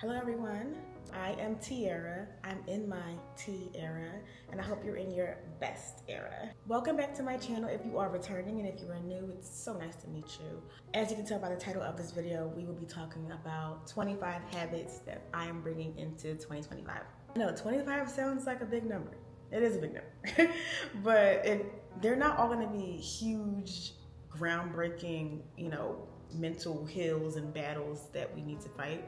Hello everyone, I am Tiara. I'm in my T era, and I hope you're in your best era. Welcome back to my channel if you are returning, and if you are new, it's so nice to meet you. As you can tell by the title of this video, we will be talking about 25 habits that I am bringing into 2025. I know 25 sounds like a big number. It is a big number, but they're not all gonna be huge, groundbreaking, mental hills and battles that we need to fight.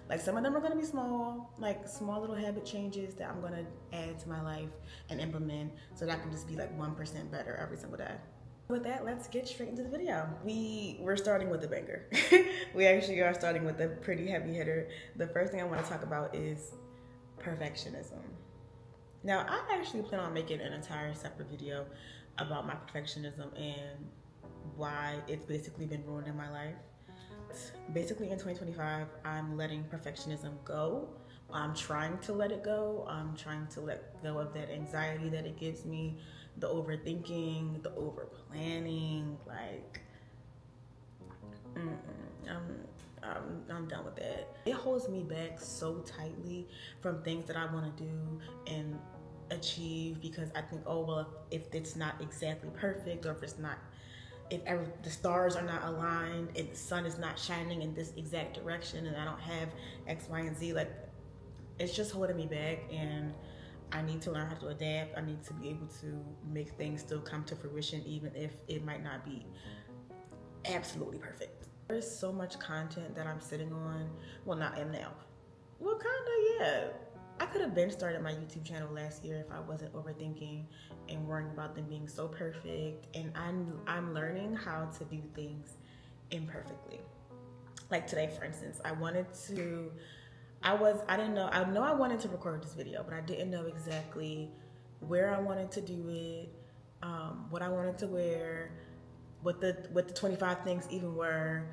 Like some of them are gonna be small, like small little habit changes that I'm gonna add to my life and implement so that I can just be like 1% better every single day. With that, let's get straight into the video. We're starting with a banger. We actually are starting with a pretty heavy hitter. The first thing I wanna talk about is perfectionism. Now, I actually plan on making an entire separate video about my perfectionism and why it's basically been ruining my life. Basically in 2025, I'm letting perfectionism go. I'm trying to let it go. I'm trying to let go of that anxiety that it gives me, the overthinking, the over planning. Like, I'm done with that. It holds me back so tightly from things that I want to do and achieve because I think, oh well, if it's not exactly perfect, or if the stars are not aligned, if the sun is not shining in this exact direction, and I don't have X, Y, and Z, like it's just holding me back. And I need to learn how to adapt. I need to be able to make things still come to fruition, even if it might not be absolutely perfect. There's so much content that I'm sitting on. Well, not am now. Well, kinda, yeah. I could have been started my YouTube channel last year if I wasn't overthinking and worrying about them being so perfect. And I'm learning how to do things imperfectly. Like today, for instance, I know I wanted to record this video, but I didn't know exactly where I wanted to do it, what I wanted to wear, what the 25 things even were.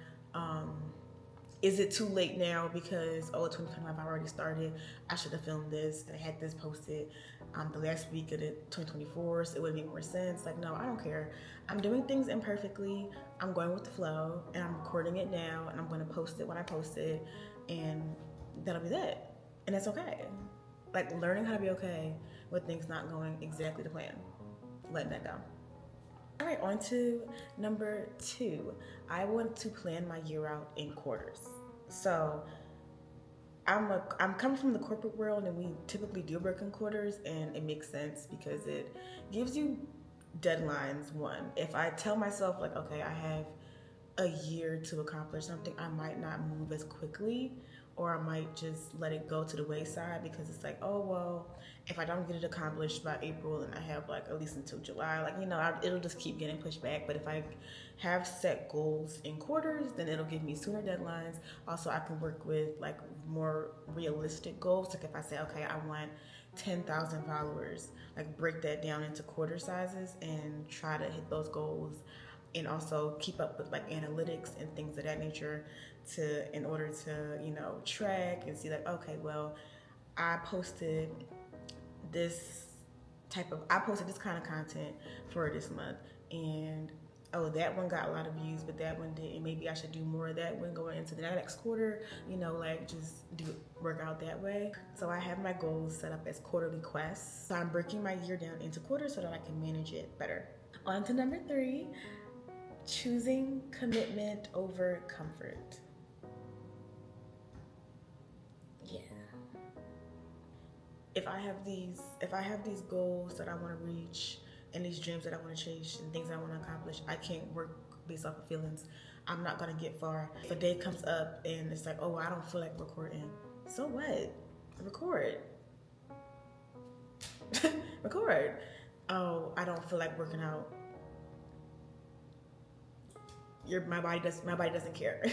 Is it too late now because, 2025 I already started, I should have filmed this and I had this posted the last week of 2024, so it would make more sense. Like, no, I don't care. I'm doing things imperfectly. I'm going with the flow, and I'm recording it now, and I'm going to post it when I post it, and that'll be that. And that's okay. Like, learning how to be okay with things not going exactly to plan. Letting that go. All right, on to number 2. I want to plan my year out in quarters. So I'm coming from the corporate world, and we typically do work in quarters, and it makes sense because it gives you deadlines. One, if I tell myself like, okay, I have a year to accomplish something, I might not move as quickly, or I might just let it go to the wayside because it's like, oh well, if I don't get it accomplished by April and I have like at least until July, like, it'll just keep getting pushed back. But if I have set goals in quarters, then it'll give me sooner deadlines. Also, I can work with like more realistic goals. Like if I say, okay, I want 10,000 followers, like break that down into quarter sizes and try to hit those goals, and also keep up with like analytics and things of that nature in order to track and see like, okay, well, I posted this kind of content for this month, and that one got a lot of views, but that one didn't. Maybe I should do more of that one going into the next quarter, like just work out that way. So I have my goals set up as quarterly quests. So I'm breaking my year down into quarters so that I can manage it better. On to number 3, choosing commitment over comfort. Yeah. If I have these goals that I want to reach and these dreams that I want to chase and things I want to accomplish, I can't work based off of feelings. I'm not going to get far. If a day comes up and it's like, oh, I don't feel like recording, so what? Record. Record. Oh, I don't feel like working out. My body doesn't care.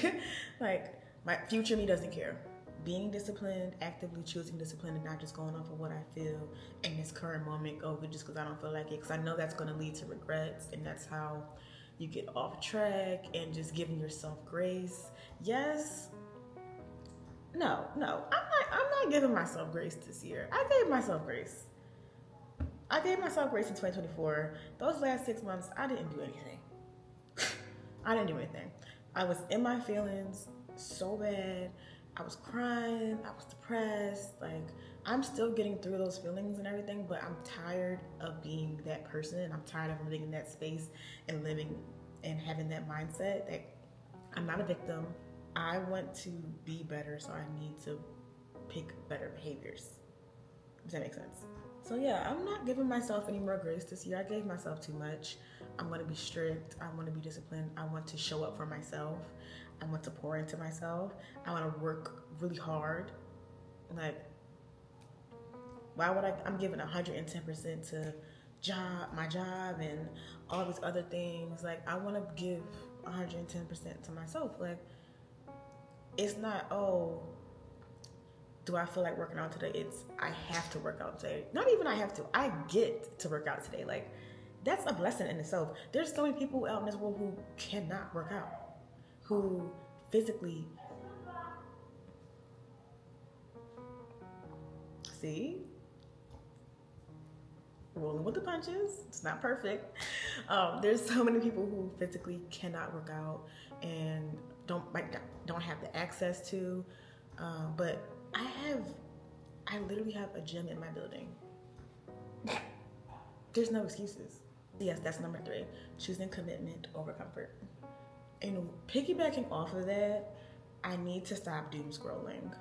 Like, my future me doesn't care. Being disciplined, actively choosing discipline, and not just going off of what I feel in this current moment, just because I don't feel like it, because I know that's going to lead to regrets, and that's how you get off track. And just giving yourself grace. Yes. No, I'm not giving myself grace this year. I gave myself grace in 2024. Those last 6 months, I didn't do anything. I was in my feelings so bad. I was crying, I was depressed. Like, I'm still getting through those feelings and everything, but I'm tired of being that person. I'm tired of living in that space and living and having that mindset that I'm not a victim. I want to be better, so I need to pick better behaviors. Does that make sense? So yeah, I'm not giving myself any more grace this year. I gave myself too much. I'm going to be strict. I want to be disciplined. I want to show up for myself. I want to pour into myself. I want to work really hard. Like, why would I'm giving 110% to my job and all these other things. Like, I want to give 110% to myself. Like, it's not, oh, do I feel like working out today? It's, I have to work out today. Not even I have to, I get to work out today. Like, that's a blessing in itself. There's so many people out in this world who cannot work out, who physically, see, rolling with the punches. It's not perfect. There's so many people who physically cannot work out and don't have the access to, but I literally have a gym in my building. There's no excuses. Yes, that's number 3, choosing commitment over comfort. And piggybacking off of that, I need to stop doom scrolling.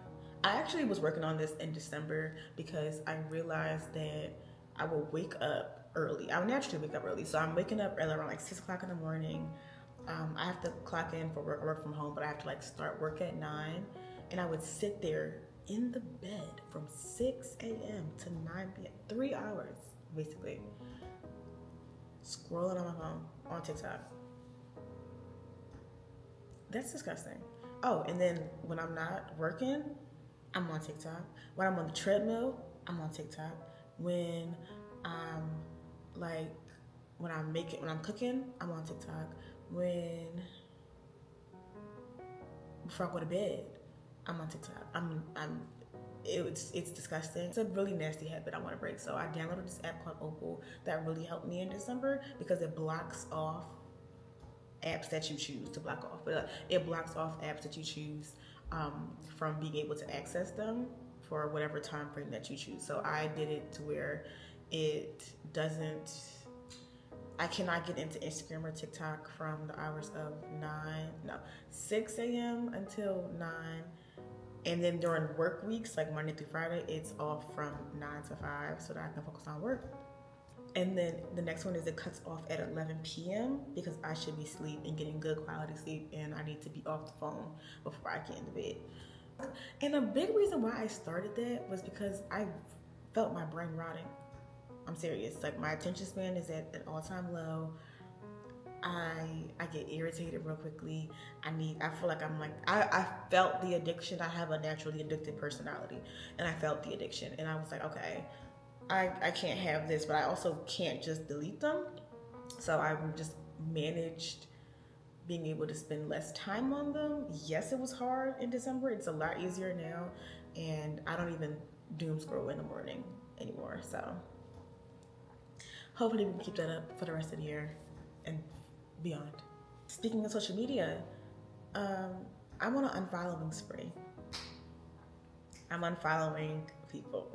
I actually was working on this in December because I realized that I will wake up early. I would naturally wake up early. So I'm waking up early around like 6 o'clock in the morning. I have to clock in for work. I work from home, but I have to like start work at 9. And I would sit there in the bed from 6 a.m. to 9 p.m. 3 hours, basically, scrolling on my phone on TikTok. That's disgusting. Oh, and then when I'm not working, I'm on TikTok. When I'm on the treadmill, I'm on TikTok. When I'm cooking, I'm on TikTok. Before I go to bed, I'm on TikTok. It's disgusting. It's a really nasty habit I want to break. So I downloaded this app called Opal that really helped me in December because it blocks off apps that you choose to block off. But it blocks off apps that you choose from being able to access them for whatever time frame that you choose. So I did it to where I cannot get into Instagram or TikTok from the hours of 6 a.m. until 9. And then during work weeks, like Monday through Friday, it's off from 9 to 5 so that I can focus on work. And then the next one is it cuts off at 11 p.m. because I should be asleep and getting good quality sleep, and I need to be off the phone before I get into bed. And a big reason why I started that was because I felt my brain rotting. I'm serious. Like, my attention span is at an all-time low. I get irritated real quickly. I feel like I felt the addiction. I have a naturally addicted personality, and I felt the addiction, and I was like, okay, I can't have this, but I also can't just delete them. So I just managed being able to spend less time on them. Yes, it was hard in December. It's a lot easier now, and I don't even doom scroll in the morning anymore. So hopefully we can keep that up for the rest of the year and beyond. Speaking of social media, I'm on an unfollowing spree. I'm unfollowing people.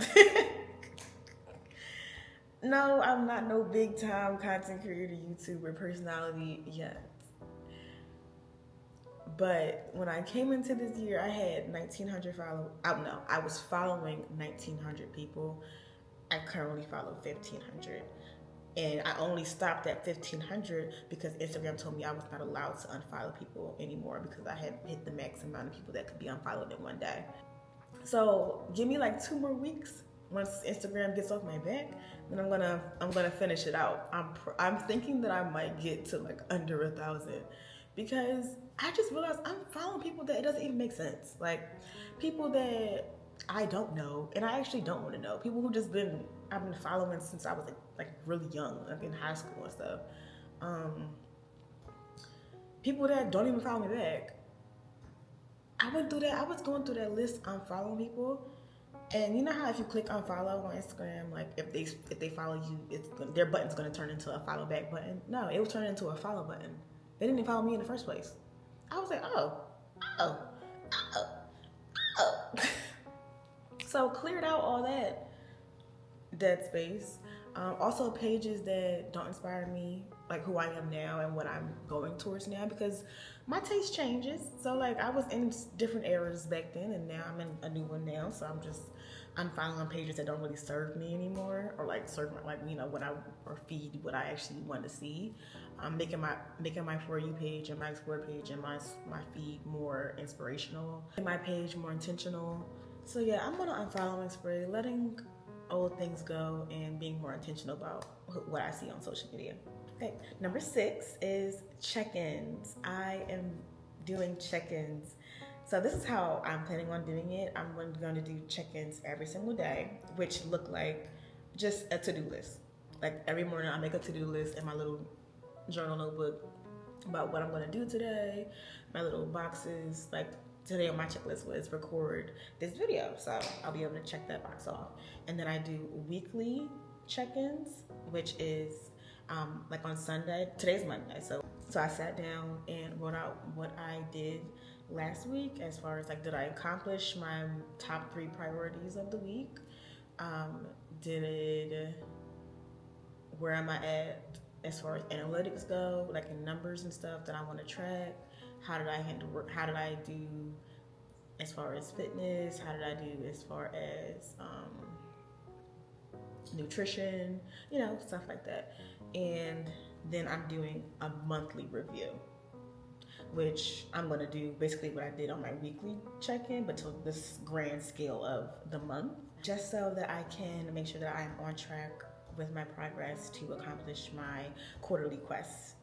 No, I'm not no big time content creator, YouTuber personality yet. But when I came into this year, I had 1,900 followers. I was following 1,900 people. I currently follow 1,500. And I only stopped at 1,500 because Instagram told me I was not allowed to unfollow people anymore because I had hit the max amount of people that could be unfollowed in one day. So give me like 2 more weeks. Once Instagram gets off my back, then I'm gonna finish it out. I'm thinking that I might get to like under 1,000 because I just realized I'm following people that it doesn't even make sense. Like, people that I don't know, and I actually don't want to know. People who I've been following since I was like really young, like in high school and stuff. People that don't even follow me back. I went through that. I was going through that list unfollowing people. And you know how if you click unfollow on Instagram, like if they follow you, their button's gonna turn into a follow back button. No, it will turn into a follow button. They didn't even follow me in the first place. I was like, oh. So cleared out all that dead space. Also pages that don't inspire me, like who I am now and what I'm going towards now, because my taste changes. So like I was in different eras back then, and now I'm in a new one now. So I'm following pages that don't really serve me anymore, or like serve my, like, you know, or feed what I actually want to see. I'm making my For You page and my Explore page and my feed more inspirational, and my page more intentional. So yeah, I'm gonna unfollow and spray, letting old things go and being more intentional about what I see on social media. Okay, number 6 is check-ins. I am doing check-ins. So this is how I'm planning on doing it. I'm going to do check-ins every single day, which look like just a to-do list. Like every morning I make a to-do list in my little journal notebook about what I'm going to do today, my little boxes. Like today on my checklist was record this video, so I'll be able to check that box off. And then I do weekly check-ins, which is like on Sunday. Today's Monday, so I sat down and wrote out what I did last week, as far as like, did I accomplish my top 3 priorities of the week? Where am I at as far as analytics go, like in numbers and stuff that I want to track? How did I handle work? How did I do as far as fitness? How did I do as far as nutrition? You know, stuff like that. And then I'm doing a monthly review, which I'm going to do basically what I did on my weekly check-in, but to this grand scale of the month, just so that I can make sure that I'm on track with my progress to accomplish my quarterly quests,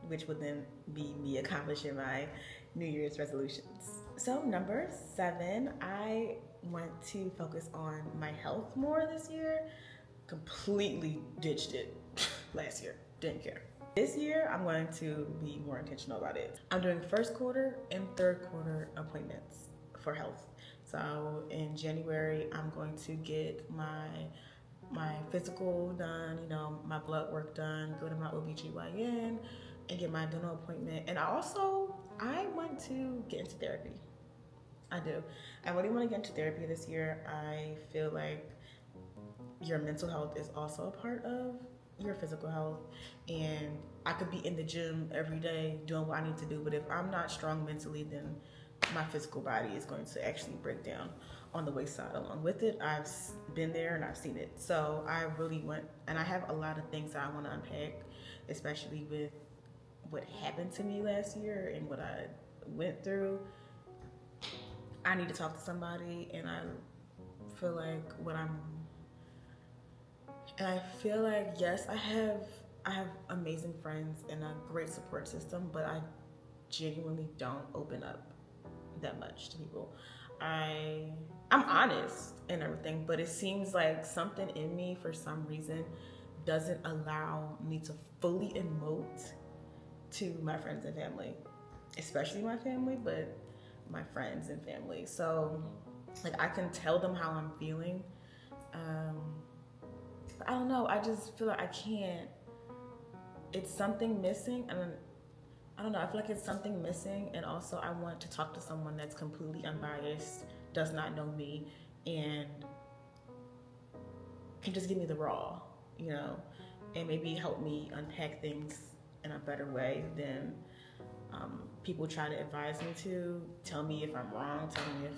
which would then be me accomplishing my New Year's resolutions. So number 7, I want to focus on my health more this year. Completely ditched it last year, didn't care. This year, I'm going to be more intentional about it. I'm doing first quarter and third quarter appointments for health. So in January, I'm going to get my physical done, you know, my blood work done, go to my OBGYN and get my dental appointment. And I want to get into therapy. I do. I really want to get into therapy this year. I feel like your mental health is also a part of your physical health, and I could be in the gym every day doing what I need to do, but if I'm not strong mentally, then my physical body is going to actually break down on the wayside along with it. I've been there and I've seen it. So I really want, and I have a lot of things that I want to unpack, especially with what happened to me last year and what I went through. I need to talk to somebody, and I feel like yes, I have amazing friends and a great support system, but I genuinely don't open up that much to people. I'm honest and everything, but it seems like something in me, for some reason, doesn't allow me to fully emote to my friends and family, especially my family, but my friends and family. So like I can tell them how I'm feeling, but I don't know, I just feel like I can't. It's something missing, and I don't know, I feel like it's something missing, and also I want to talk to someone that's completely unbiased, does not know me, and can just give me the raw, you know, and maybe help me unpack things in a better way than people try to advise me to. Tell me if I'm wrong, tell me if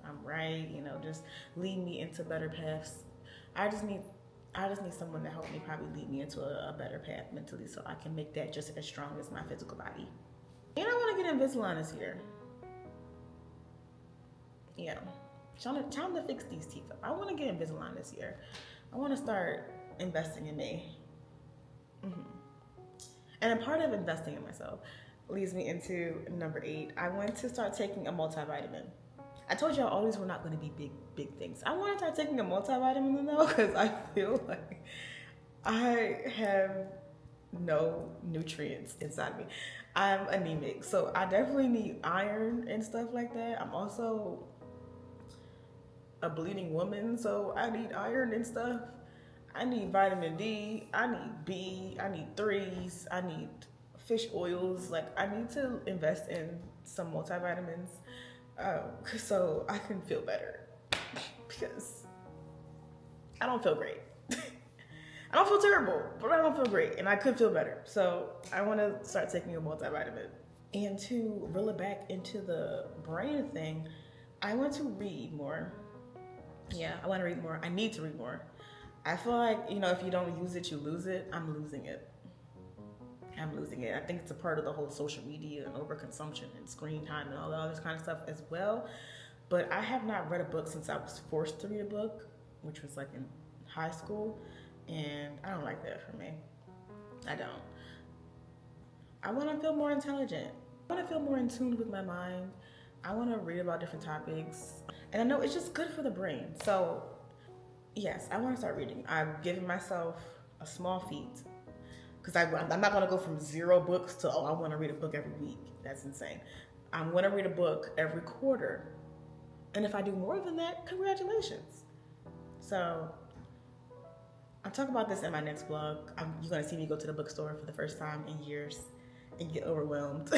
I'm right, you know, just lead me into better paths. I just need someone to help me probably lead me into a better path mentally, so I can make that just as strong as my physical body. And I want to get Invisalign this year. Yeah, time to fix these teeth up. I want to get Invisalign this year. I want to start investing in me. And a part of investing in myself leads me into number 8. I want to start taking a multivitamin. I told y'all all these were not going to be big things. I want to start taking a multivitamin though, because I feel like I have no nutrients inside me. I'm anemic, so I definitely need iron and stuff like that. I'm also a bleeding woman, so I need iron and stuff. I need vitamin D, I need B, I need 3s, I need fish oils. Like I need to invest in some multivitamins so I can feel better, because because I don't feel great. I don't feel terrible, but I don't feel great, and I could feel better. So I want to start taking a multivitamin. And to reel it back into the brain thing, I want to read more. Yeah, I want to read more. I need to read more. I feel like, if you don't use it, you lose it. I'm losing it. I think it's a part of the whole social media and overconsumption and screen time and all that other kind of stuff as well. But I have not read a book since I was forced to read a book, which was like in high school. And I don't like that for me. I don't. I want to feel more intelligent. I want to feel more in tune with my mind. I want to read about different topics. And I know it's just good for the brain. So, yes, I want to start reading. I've given myself a small feat. Because I'm not going to go from 0 books to, I want to read a book every week. That's insane. I'm going to read a book every quarter. And if I do more than that, congratulations. So, I'll talk about this in my next vlog. You're going to see me go to the bookstore for the first time in years and get overwhelmed.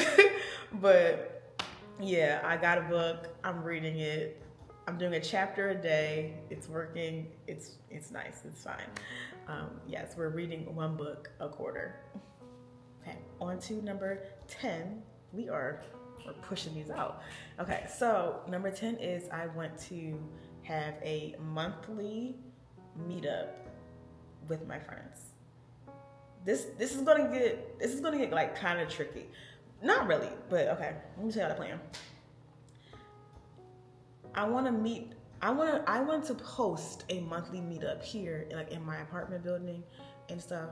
But yeah, I got a book. I'm reading it. I'm doing a chapter a day. It's working. It's nice. It's fine. Yes, we're reading 1 book a quarter. Okay, on to number 10. We're pushing these out. Okay, so number 10 is I want to have a monthly meetup with my friends. This is gonna get like kind of tricky. Not really, but okay. Let me tell you how to plan. I want to host a monthly meetup here, like in my apartment building and stuff,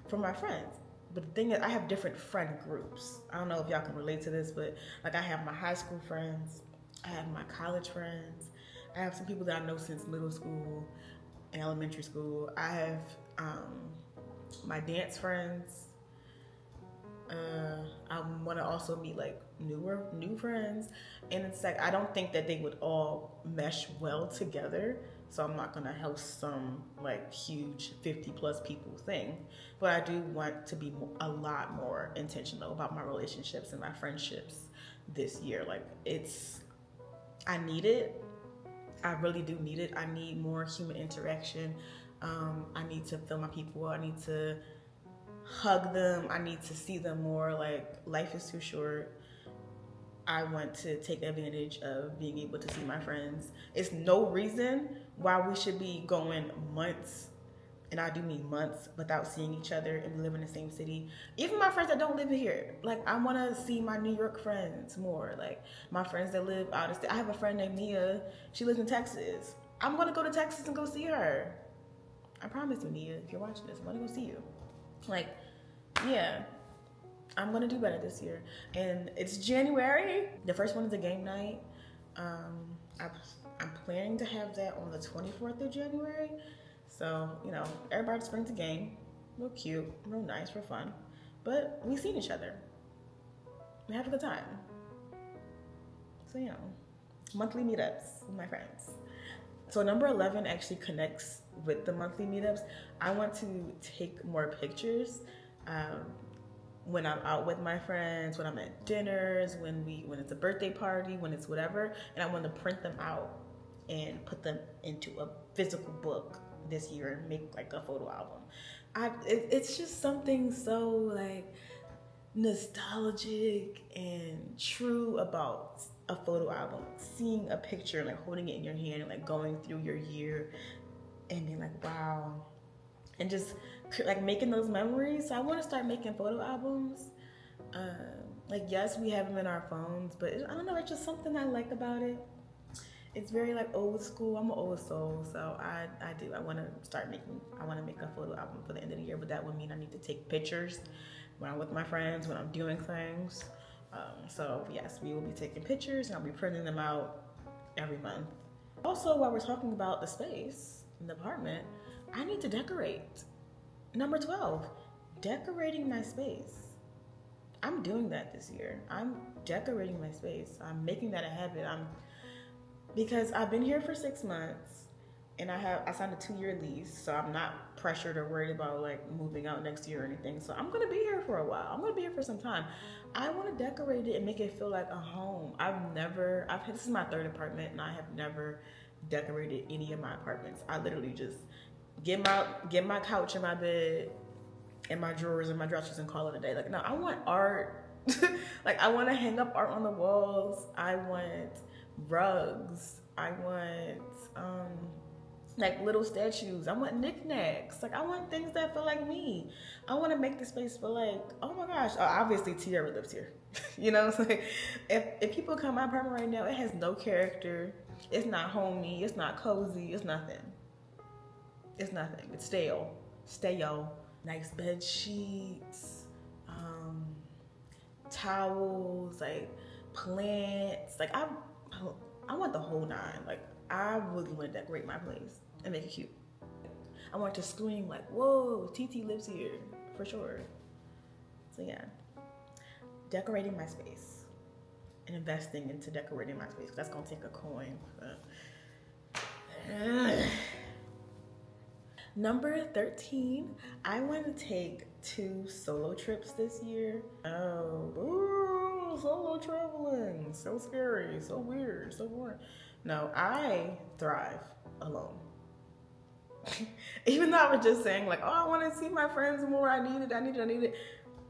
for my friends. But the thing is, I have different friend groups. I don't know if y'all can relate to this, but like I have my high school friends, I have my college friends, I have some people that I know since middle school and elementary school. I have my dance friends. I want to also meet like new friends, and it's like I don't think that they would all mesh well together, so I'm not gonna host some like huge 50+ people thing, but I do want to be a lot more intentional about my relationships and my friendships this year. Like I need it. I really do need it. I need more human interaction. I need to feel my people. I need to hug them. I need to see them more. Like, life is too short. I want to take advantage of being able to see my friends. It's no reason why we should be going months, and I do mean months, without seeing each other, and we live in the same city. Even my friends that don't live here. Like, I want to see my New York friends more. Like, my friends that live out of state. I have a friend named Nia. She lives in Texas. I'm going to go to Texas and go see her. I promise you, Nia, if you're watching this, I'm going to go see you. Like, yeah, I'm going to do better this year. And it's January. The first one is a game night. I'm planning to have that on the 24th of January. So, everybody just brings a game. Real cute, real nice, real fun. But we've seen each other. We have a good time. So, monthly meetups with my friends. So number 11 actually connects with the monthly meetups. I want to take more pictures when I'm out with my friends, when I'm at dinners, when it's a birthday party, when it's whatever, and I want to print them out and put them into a physical book this year and make like a photo album. It's just something so like nostalgic and true about a photo album. Seeing a picture and like holding it in your hand and like going through your year and being like, wow, and just like making those memories. So I want to start making photo albums. Like, yes, we have them in our phones, but I don't know, it's just something I like about it. It's very like old school. I'm an old soul, so I want to make a photo album for the end of the year, but that would mean I need to take pictures when I'm with my friends, when I'm doing things. So yes, we will be taking pictures and I'll be printing them out every month. Also, while we're talking about the space in the apartment, I need to decorate. Number 12, decorating my space. I'm doing that this year. I'm decorating my space. I'm making that a habit. Because I've been here for 6 months and I signed a 2-year lease, so I'm not pressured or worried about like moving out next year or anything. So I'm gonna be here for a while. I'm gonna be here for some time. I want to decorate it and make it feel like a home. This is my 3rd apartment and I have never decorated any of my apartments. I literally just get my couch and my bed and my drawers and my dressers and call it a day. Like, no, I want art. Like, I want to hang up art on the walls. I want rugs. I want like little statues. I want knickknacks. Like, I want things that feel like me. I want to make the space feel like, oh my gosh, obviously Tierra lives here. You know, it's like if people come to my apartment right now, it has no character. It's not homey. It's not cozy. It's nothing. It's nothing. It's stale. Stale. Nice bed sheets, towels, like plants. Like I want the whole nine. Like, I really want to decorate my place and make it cute. I want to scream like, whoa, TT lives here, for sure. So yeah, decorating my space and investing into decorating my space. That's gonna take a coin. Number 13, I want to take 2 solo trips this year. Oh, solo traveling. So scary, so weird, so boring. No, I thrive alone. Even though I was just saying like, oh, I want to see my friends more. I need it.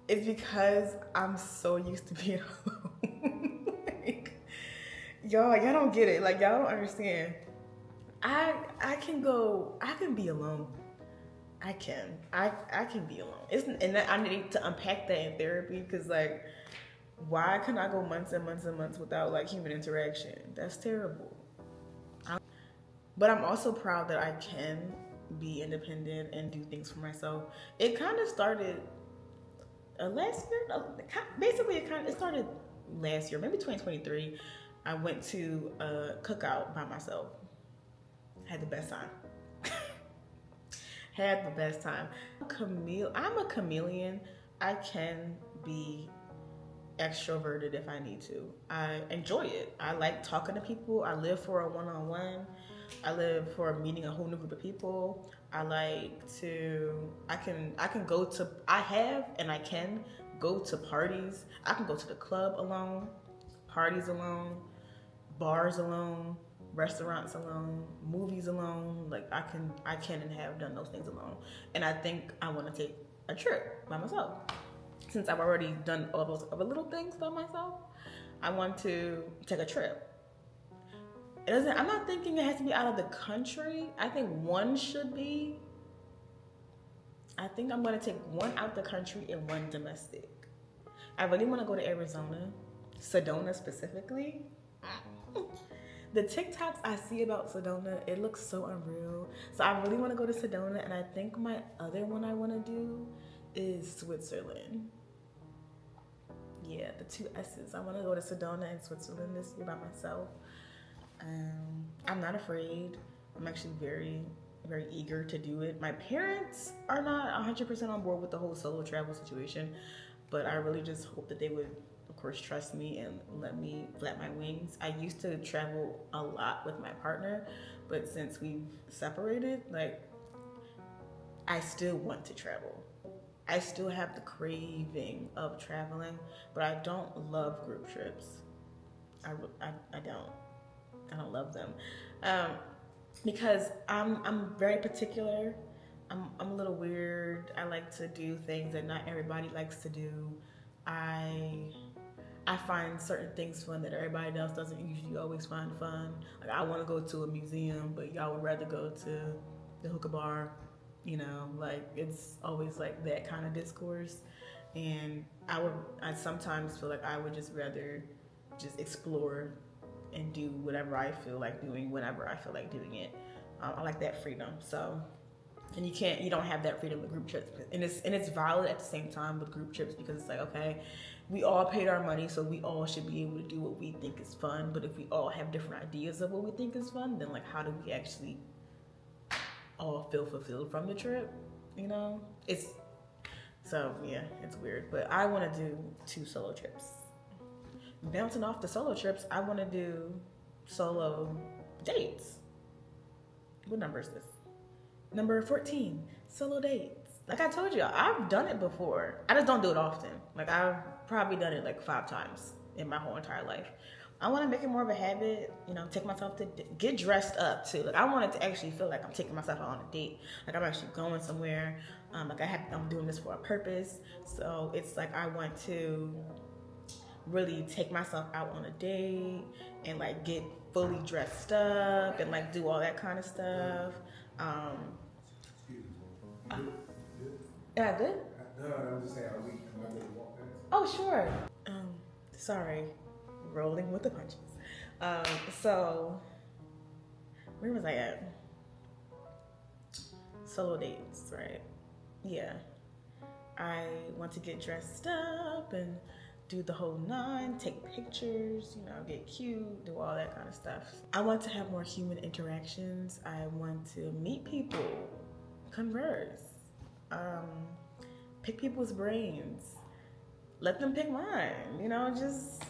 It's because I'm so used to being alone. Like, y'all don't get it. Like, y'all don't understand. I can be alone. I can be alone. I need to unpack that in therapy, because like, why can I go months and months and months without like human interaction? That's terrible. But I'm also proud that I can be independent and do things for myself. It kind of started last year. Basically, it started last year, maybe 2023. I went to a cookout by myself. Had the best time. Had the best time. I'm a chameleon. I can be extroverted if I need to. I enjoy it. I like talking to people. I live for a one-on-one. I live for meeting a whole new group of people. I can go to parties. I can go to the club alone, parties alone, bars alone, restaurants alone, movies alone. Like, I can and have done those things alone. And I think I want to take a trip by myself. Since I've already done all those other little things by myself, I want to take a trip. I'm not thinking it has to be out of the country. I think one should be. I think I'm going to take one out the country and one domestic. I really want to go to Arizona, Sedona specifically. The TikToks I see about Sedona, it looks so unreal. So I really want to go to Sedona, and I think my other one I want to do is Switzerland. Yeah, the 2 S's. I want to go to Sedona and Switzerland this year by myself. I'm not afraid. I'm actually very, very eager to do it. My parents are not 100% on board with the whole solo travel situation, but I really just hope that they would, of course, trust me and let me flap my wings. I used to travel a lot with my partner, but since we've separated, like, I still want to travel. I still have the craving of traveling, but I don't love group trips. I don't. I don't love them, because I'm very particular. I'm a little weird. I like to do things that not everybody likes to do. I find certain things fun that everybody else doesn't usually always find fun. Like, I want to go to a museum, but y'all would rather go to the hookah bar. You know, like, it's always like that kind of discourse. And I sometimes feel like I would just rather just explore and do whatever I feel like doing whenever I feel like doing it. I like that freedom. So, and you don't have that freedom with group trips, and it's valid at the same time with group trips, because it's like, okay, we all paid our money, so we all should be able to do what we think is fun. But if we all have different ideas of what we think is fun, then like, how do we actually all feel fulfilled from the trip? You know, it's weird. But I want to do 2 solo trips. Bouncing off the solo trips, I want to do solo dates. What number is this? Number 14, solo dates. Like I told you, I've done it before. I just don't do it often. Like, I've probably done it like 5 times in my whole entire life. I want to make it more of a habit, you know, take myself to get dressed up too. Like I want it to actually feel like I'm taking myself out on a date, like I'm actually going somewhere. I'm doing this for a purpose. So it's like I want to really take myself out on a date and like get fully dressed up and like do all that kind of stuff. Am I good? No, I'm just saying, am I going to walk past? Oh, sure. Sorry, rolling with the punches. So, where was I at? Solo dates, right? Yeah. I want to get dressed up and do the whole nine, take pictures, you know, get cute, do all that kind of stuff. I want to have more human interactions. I want to meet people, converse, pick people's brains, let them pick mine, you know, just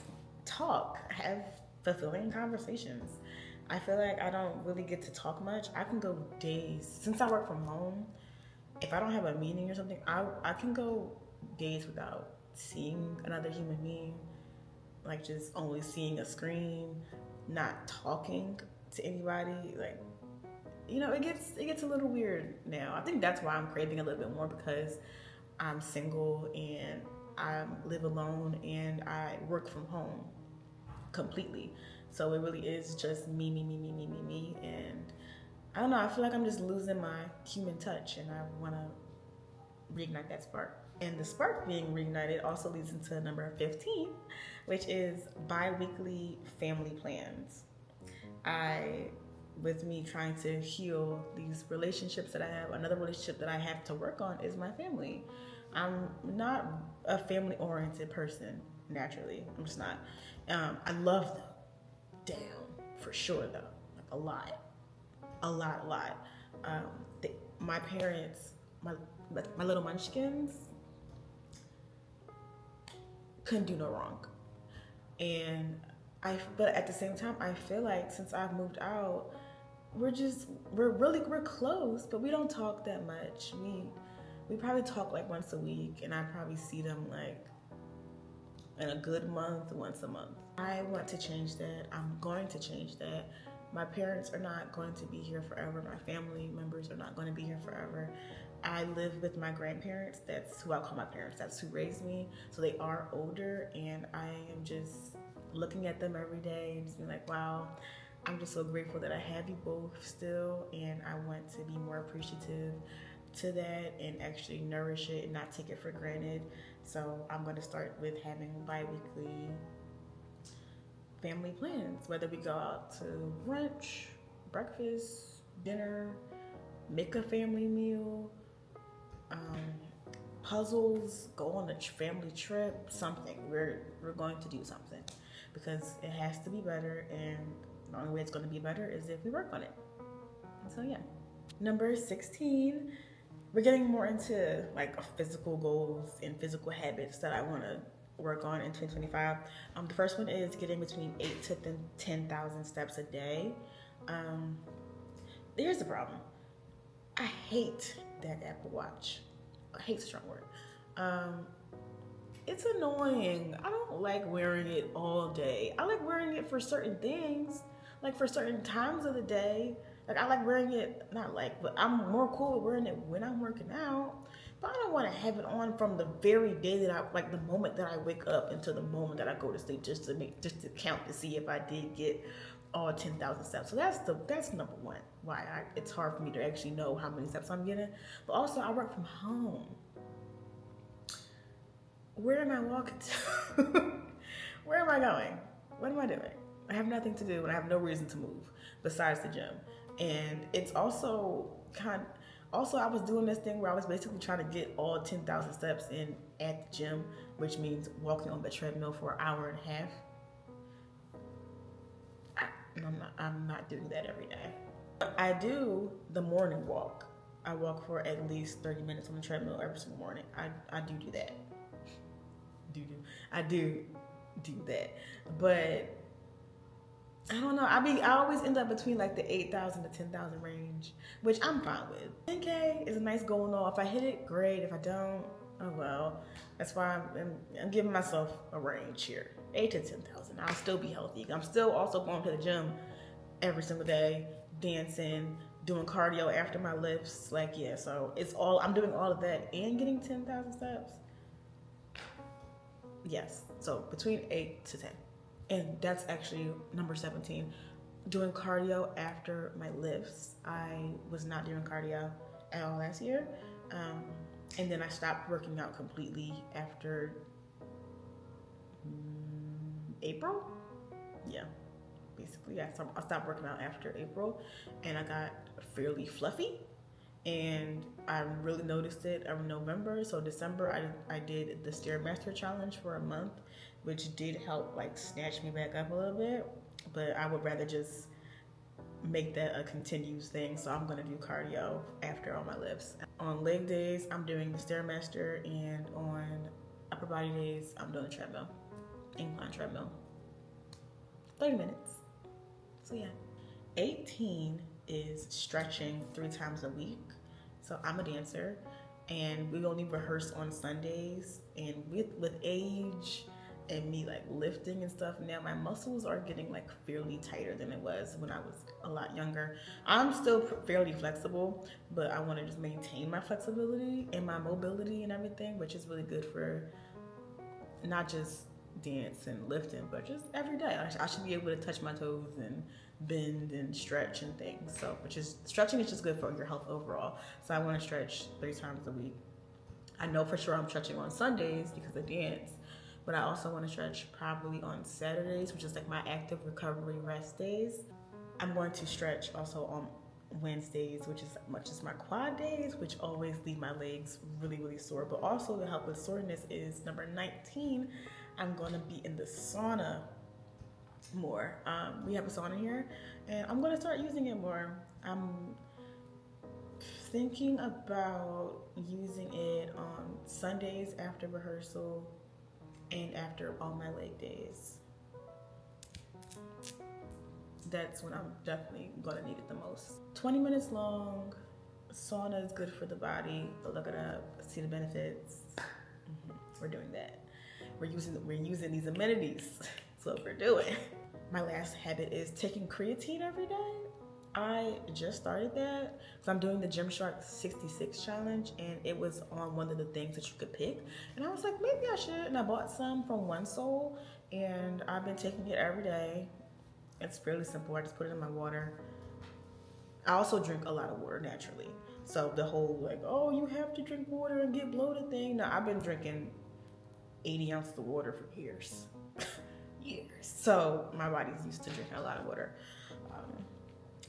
talk, have fulfilling conversations. I feel like I don't really get to talk much. I can go days, since I work from home, if I don't have a meeting or something, I can go days without seeing another human being, like just only seeing a screen, not talking to anybody. Like, you know, it gets a little weird now. I think that's why I'm craving a little bit more, because I'm single and I live alone and I work from home completely. So it really is just me, and I don't know, I feel like I'm just losing my human touch and I want to reignite that spark. And the spark being reignited also leads into number 15, which is bi-weekly family plans. With me trying to heal these relationships that I have, another relationship that I have to work on is my family. I'm not a family-oriented person, naturally. I'm just not. I love them, damn, for sure though, like a lot. My parents, my little munchkins, couldn't do no wrong. But at the same time, I feel like since I've moved out, we're close, but we don't talk that much. We probably talk like once a week, and I probably see them like in a good month, once a month. I want to change that. I'm going to change that. My parents are not going to be here forever. My family members are not going to be here forever. I live with my grandparents. That's who I call my parents. That's who raised me. So they are older, and I am just looking at them every day and just being like, wow, I'm just so grateful that I have you both still, and I want to be more appreciative to that and actually nourish it and not take it for granted. So I'm going to start with having bi-weekly family plans, whether we go out to brunch, breakfast, dinner, make a family meal, puzzles, go on a family trip, something. We're going to do something because it has to be better, and the only way it's going to be better is if we work on it. So yeah. Number 16, we're getting more into like physical goals and physical habits that I want to work on in 2025. The first one is getting between 8 to 10,000 steps a day. Here's the problem. I hate that Apple Watch. I hate a strong word. It's annoying. I don't like wearing it all day. I like wearing it for certain things, like for certain times of the day. Like I like wearing it, but I'm more cool with wearing it when I'm working out. But I don't want to have it on from the very day that the moment that I wake up until the moment that I go to sleep, just to count to see if I did get all 10,000 steps. So that's number one. Why it's hard for me to actually know how many steps I'm getting. But also I work from home. Where am I walking to? Where am I going? What am I doing? I have nothing to do and I have no reason to move besides the gym. And it's also I was doing this thing where I was basically trying to get all 10,000 steps in at the gym, which means walking on the treadmill for an hour and a half. I'm not doing that every day. I do the morning walk. I walk for at least 30 minutes on the treadmill every single morning. I do that. I do that. But I don't know. I always end up between like the 8,000 to 10,000 range, which I'm fine with. 10K is a nice goal and all. If I hit it, great. If I don't, oh well. That's why I'm giving myself a range here. 8 to 10,000. I'll still be healthy. I'm still also going to the gym every single day, dancing, doing cardio after my lifts. Like, yeah, so it's all, I'm doing all of that and getting 10,000 steps. Yes, so between 8 to 10. And that's actually number 17. Doing cardio after my lifts. I was not doing cardio at all last year. And then I stopped working out completely after April. Yeah, basically, I stopped working out after April, and I got fairly fluffy. And I really noticed it in November. So December, I did the Stairmaster challenge for a month, which did help like snatch me back up a little bit. But I would rather just make that a continuous thing. So I'm gonna do cardio after all my lifts. On leg days, I'm doing the Stairmaster, and on upper body days, I'm doing the treadmill, incline treadmill, 30 minutes. So yeah. 18 is stretching 3 times a week. So I'm a dancer, and we only rehearse on Sundays. And with age and me like lifting and stuff, now my muscles are getting like fairly tighter than it was when I was a lot younger. I'm still fairly flexible, but I want to just maintain my flexibility and my mobility and everything, which is really good for not just dance and lifting, but just every day. I should be able to touch my toes and bend and stretch and things. So, stretching is just good for your health overall. So I want to stretch 3 times a week. I know for sure I'm stretching on Sundays because I dance, but I also want to stretch probably on Saturdays, which is like my active recovery rest days. I'm going to stretch also on Wednesdays, which is much as my quad days, which always leave my legs really, really sore. But also to help with soreness is number 19. I'm going to be in the sauna more. We have a sauna here, and I'm going to start using it more. I'm thinking about using it on Sundays after rehearsal and after all my leg days. That's when I'm definitely gonna need it the most. 20 minutes long. Sauna is good for the body. Look it up, see the benefits. We're doing that. We're using these amenities. That's what we're doing. My last habit is taking creatine every day. I just started that because I'm doing the Gymshark 66 challenge, and it was on one of the things that you could pick. And I was like, maybe I should. And I bought some from One Soul, and I've been taking it every day. It's fairly simple. I just put it in my water. I also drink a lot of water naturally. So the whole like, oh, you have to drink water and get bloated thing. No, I've been drinking 80 ounces of water for years. Years. So my body's used to drinking a lot of water.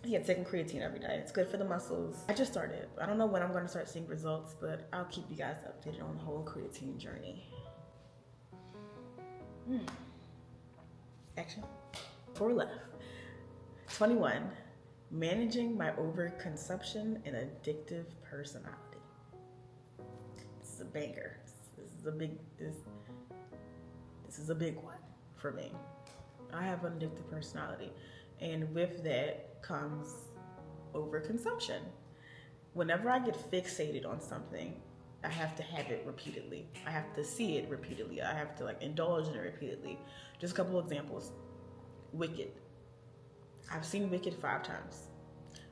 Yeah, taking creatine every day. It's good for the muscles. I just started. I don't know when I'm going to start seeing results, but I'll keep you guys updated on the whole creatine journey. Action. 4 left. 21. Managing my overconsumption and addictive personality. This is a banger. This is a big one for me. I have an addictive personality, and with that comes overconsumption. Whenever I get fixated on something, I have to have it repeatedly. I have to see it repeatedly. I have to like indulge in it repeatedly. Just a couple examples. Wicked. I've seen Wicked 5 times.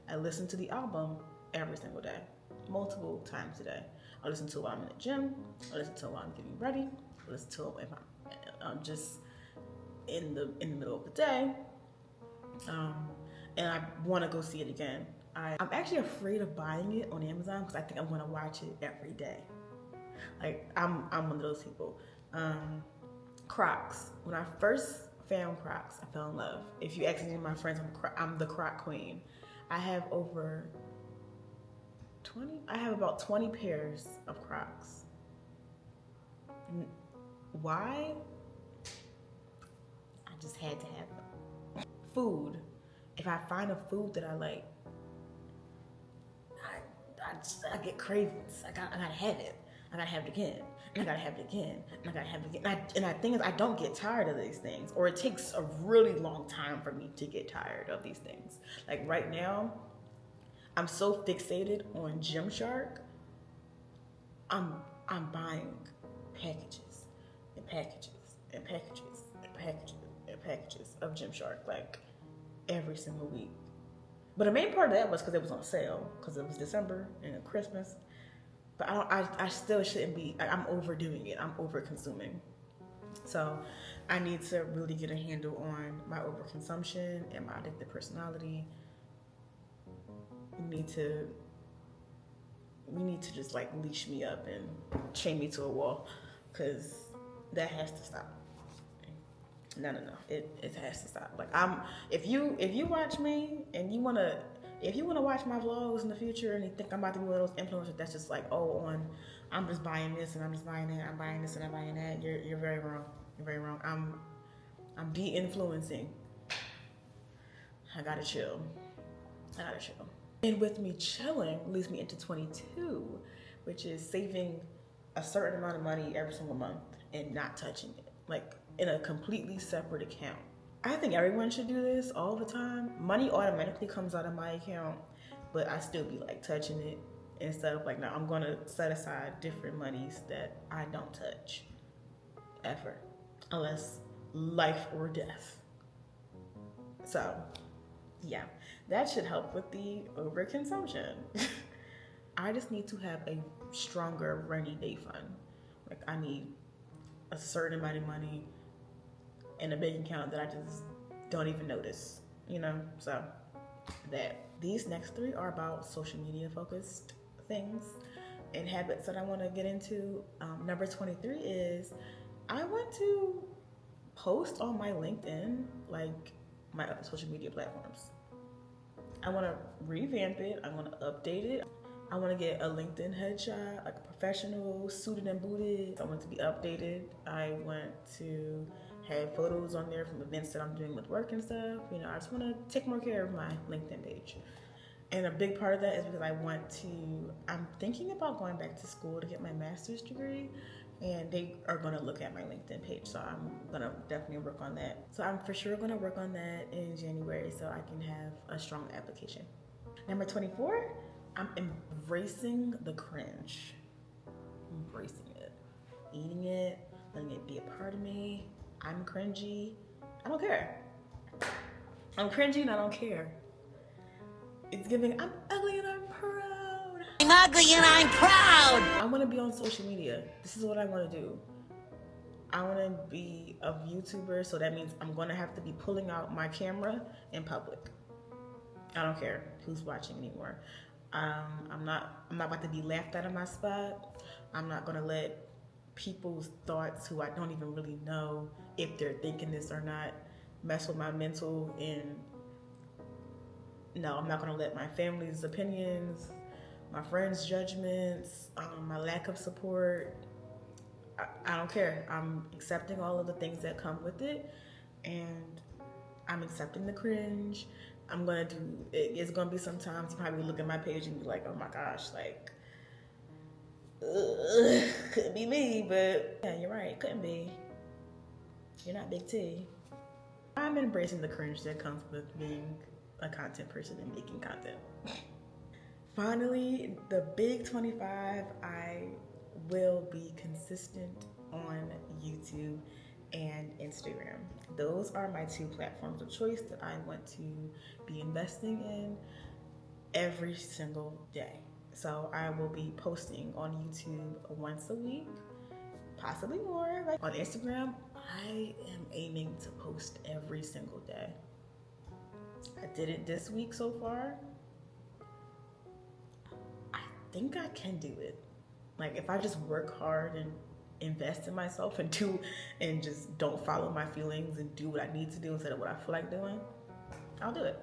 I listen to the album every single day, multiple times a day. I listen to it while I'm in the gym. I listen to it while I'm getting ready. I listen to it if I'm just in the middle of the day. And I want to go see it again. I'm actually afraid of buying it on Amazon because I think I'm going to watch it every day. Like I'm one of those people. Crocs. When I first found Crocs, I fell in love. If you ask any of my friends, I'm the Croc queen. I have about 20 pairs of Crocs. Why? I just had to have them. Food. If I find a food that I like, I get cravings. I gotta have it. I gotta have it again. And I gotta have it again. And I gotta have it again. And the thing is, I don't get tired of these things. Or it takes a really long time for me to get tired of these things. Like right now, I'm so fixated on Gymshark. I'm buying packages and packages and packages and packages of Gymshark, like every single week. But the main part of that was because it was on sale, because it was December and Christmas. But I still shouldn't be. I'm overdoing it. I'm over consuming. So I need to really get a handle on my overconsumption and my addictive personality. We need to just like leash me up and chain me to a wall, because that has to stop. No. It has to stop. Like, if you watch me and you wanna watch my vlogs in the future and you think I'm about to be one of those influencers that's just like, I'm just buying this and I'm just buying that, I'm buying this and I'm buying that, you're very wrong. You're very wrong. I'm de-influencing. I gotta chill. And with me chilling leads me into 22, which is saving a certain amount of money every single month and not touching it, like in a completely separate account. I think everyone should do this all the time. Money automatically comes out of my account, but I still be like touching it instead of like, no, I'm gonna set aside different monies that I don't touch ever, unless life or death. So yeah, that should help with the overconsumption. I just need to have a stronger rainy day fund. Like, I need a certain amount of money in a bank account that I just don't even notice, So these next 3 are about social media focused things and habits that I want to get into. Number 23 is I want to post on my LinkedIn, like my other social media platforms. I want to revamp it. I want to update it. I want to get a LinkedIn headshot, like a professional, suited and booted. I want it to be updated. I want to have photos on there from events that I'm doing with work and stuff. I just want to take more care of my LinkedIn page. And a big part of that is because I'm thinking about going back to school to get my master's degree, and they are going to look at my LinkedIn page. So I'm going to definitely work on that. So I'm for sure going to work on that in January so I can have a strong application. Number 24, I'm embracing the cringe. Embracing it. Eating it, letting it be a part of me. I'm cringy. I don't care. I'm cringy and I don't care. It's giving, I'm ugly and I'm proud. I'm ugly and I'm proud. I want to be on social media. This is what I want to do. I want to be a YouTuber, so that means I'm going to have to be pulling out my camera in public. I don't care who's watching anymore. I'm not about to be laughed out of my spot. I'm not going to let people's thoughts, who I don't even really know if they're thinking this or not, mess with my mental. And no, I'm not going to let my family's opinions, my friends' judgments, my lack of support, I don't care. I'm accepting all of the things that come with it, and I'm accepting the cringe. It's gonna be sometimes you probably look at my page and be like, oh my gosh, like, couldn't be me, but yeah, you're right, couldn't be. You're not Big T. I'm embracing the cringe that comes with being a content person and making content. Finally, the big 25, I will be consistent on YouTube and Instagram. Those are my 2 platforms of choice that I want to be investing in every single day. So I will be posting on YouTube once a week, possibly more. Like on Instagram, I am aiming to post every single day. I did it this week so far. I think I can do it. Like, if I just work hard and invest in myself and just don't follow my feelings and do what I need to do instead of what I feel like doing, I'll do it.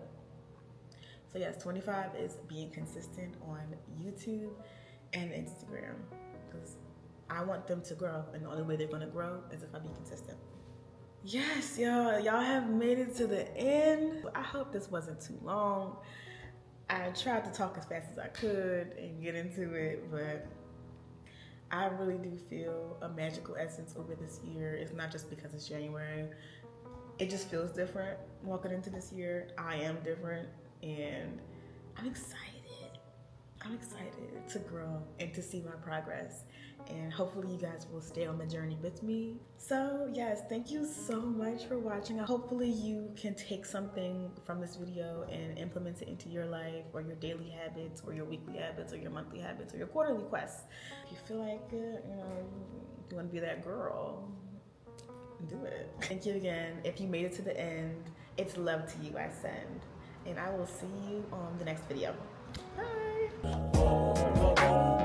So yes, 25 is being consistent on YouTube and Instagram, because I want them to grow, and the only way they're gonna grow is if I be consistent. Yes, y'all have made it to the end. I hope this wasn't too long. I tried to talk as fast as I could and get into it, but I really do feel a magical essence over this year. It's not just because it's January. It just feels different walking into this year. I am different, and I'm excited. to grow and to see my progress. And hopefully you guys will stay on the journey with me. So yes, thank you so much for watching. Hopefully you can take something from this video and implement it into your life, or your daily habits, or your weekly habits, or your monthly habits, or your quarterly quests. If you feel like it, you want to be that girl, do it. Thank you again. If you made it to the end, it's love to you I send. And I will see you on the next video. Bye.